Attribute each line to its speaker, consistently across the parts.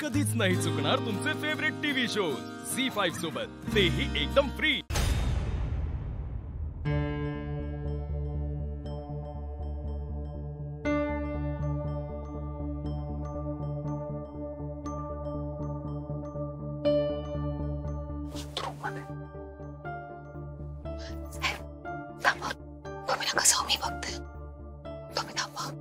Speaker 1: कधीच नाही चुकणार तुमचे फेवरेट टीव्ही शोज झी5 सोबत, तेही एकदम फ्री।
Speaker 2: तुम्ही नका जाऊ, मी बघते। तुम्ही थांबा।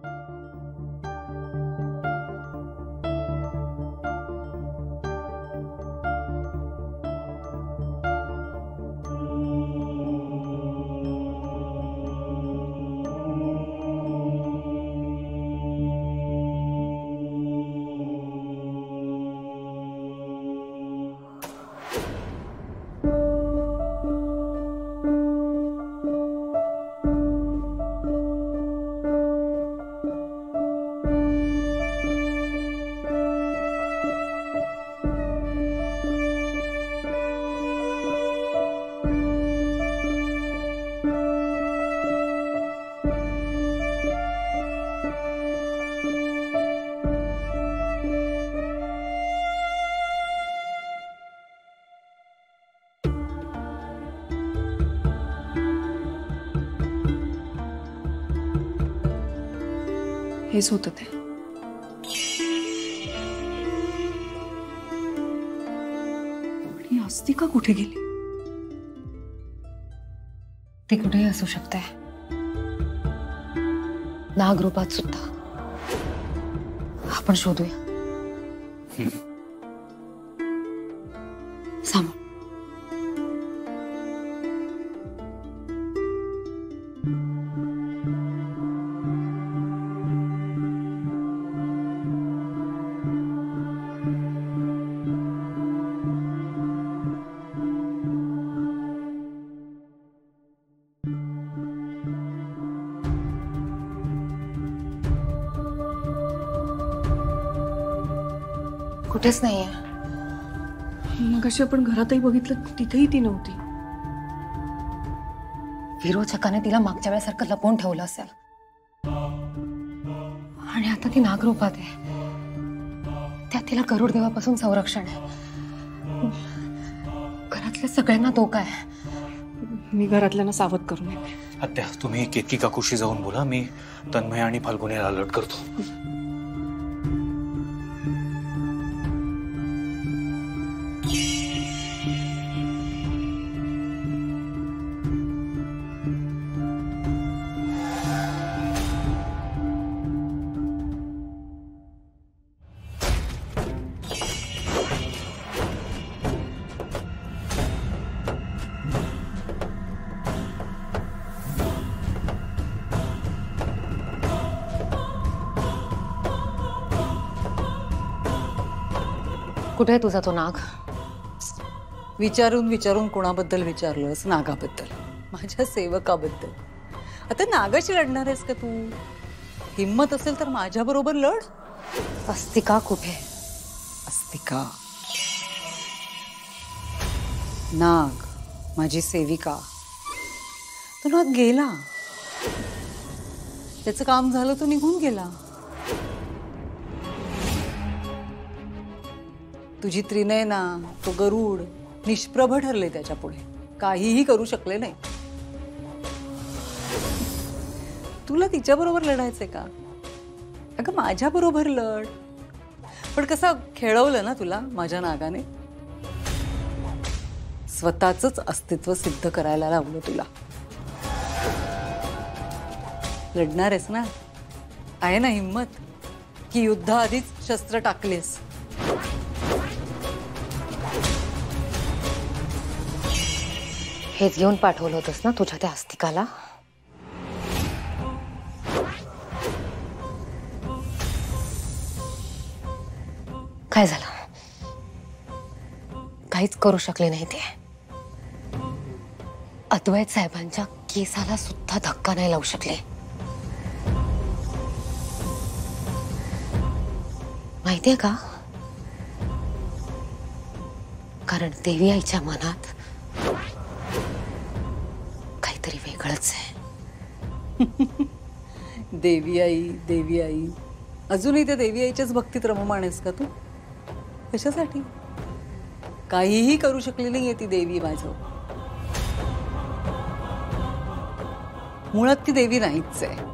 Speaker 3: हेच होतं ते। आणि अस्तिका कुठे गेली?
Speaker 2: ती कुठेही असू शकते, नागरूपात सुद्धा। आपण शोधूया। सांभाळ। कुठेच नाहीये।
Speaker 3: मगाशी आपण घरातही बघितलं, तिथेही ती नव्हती।
Speaker 2: विरोचकाने तिला मागच्या वेळेसारखं लपवून ठेवलं असेल, आणि आता ती नागरूपात आहे। त्यात तिला गरुड देवापासून संरक्षण आहे। घरातल्या सगळ्यांना धोका आहे।
Speaker 3: मी घरातल्यांना सावध करून येते।
Speaker 4: आत्या, तुम्ही केतकी काकूशी जाऊन बोला, मी तन्मय आणि फाल्गुनीला अलर्ट करतो।
Speaker 2: कुठे आहे तुझा तो नाग?
Speaker 5: विचारून विचारून कोणाबद्दल विचारलंस? नागाबद्दल, माझ्या सेवकाबद्दल। आता नागाशी लढणार आहेस का तू? हिम्मत असेल तर माझ्या बरोबर लढ।
Speaker 2: अस्तिका कुठे?
Speaker 5: अस्तिका, नाग माझी सेविका, तो नाग गेला। त्याचं काम झालं, तो निघून गेला। तुझी त्रिनयना, तो गरुड निष्प्रभ ठरले त्याच्या पुढे, काहीही करू शकले नाही। तुला तिच्या बरोबर लढायचंय का? अगं माझ्या बरोबर लढ। पण कसं खेळवलं ना तुला माझ्या नागाने, स्वतःच अस्तित्व सिद्ध करायला लावलं तुला। लढणार आहेस ना? आहे ना हिम्मत? की युद्धाआधीच शस्त्र टाकलेस?
Speaker 2: हेच घेऊन पाठवलं होतंस ना तुझ्या त्या अस्तिकाला? काय झालं? काहीच करू शकले नाही ते। अद्वैत साहेबांच्या केसाला सुद्धा धक्का नाही लावू शकले। माहितीये का? कारण देवी आईच्या मनात काहीतरी वेगळंच आहे।
Speaker 5: देवी आई, देवी आई, अजूनही त्या देवी आईच्याच भक्तीत रममाण आहेस का तू? कशासाठी? काहीही करू शकली नाहीये ती देवी माझं. मुळात ती देवी नाहीच आहे.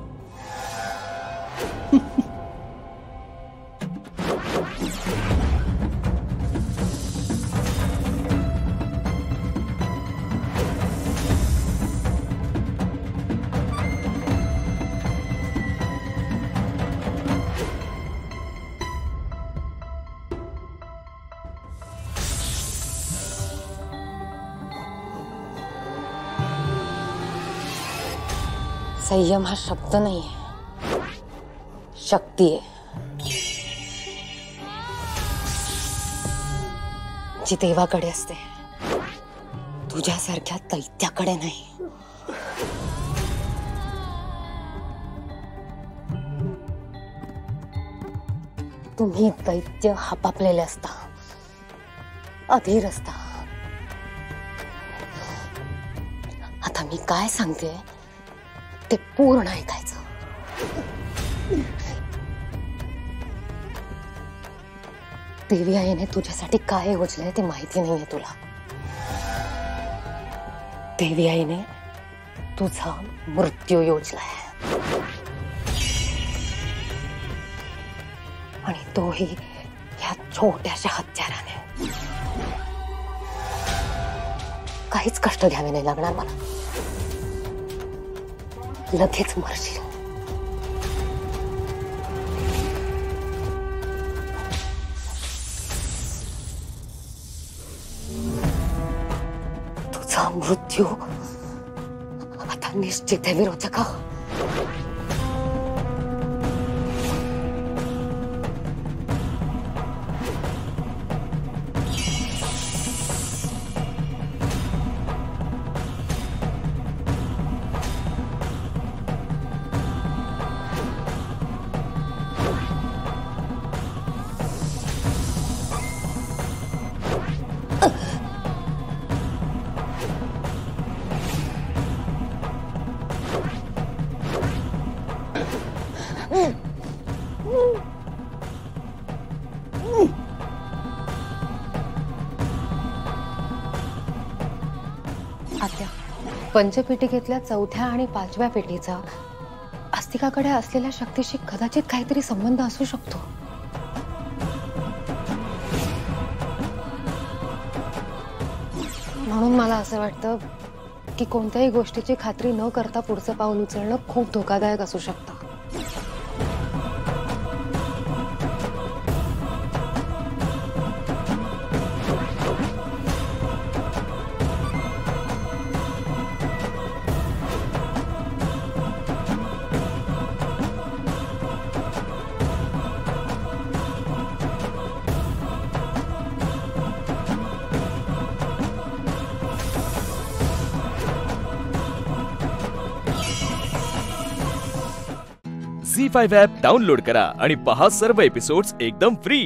Speaker 2: संयम हा शब्द नाहीये, शक्ती आहे, जी देवाकडे असते, तुझ्यासारख्या दैत्याकडे नाही. तुम्ही दैत्य हापापलेले असता, अधीर असता. आता मी काय सांगते ते पूर्ण ऐकायचं. देवी आईने तुझ्यासाठी काय योजलंय ते माहिती नाहीये तुला. देवी आईने तुझा मृत्यू योजलाय, आणि तोही ह्या छोट्याशा हत्याराने. काहीच कष्ट घ्यावे नाही लागणार मला. लगेच मरशील. तुझा मृत्यू आता निश्चित आहे विरोचका. आत्या, पंचपीठिकेतल्या चौथ्या आणि पाचव्या पेटीचा अस्तिकाकडे असलेल्या शक्तीशी कदाचित काहीतरी संबंध असू शकतो. म्हणून मला असं वाटतं की कोणत्याही गोष्टीची खात्री न करता पुढचं पाऊल उचलणं खूप धोकादायक असू शकतं.
Speaker 1: झी5 ॲप डाउनलोड करा आणि पहा सर्व एपिसोड्स एकदम फ्री.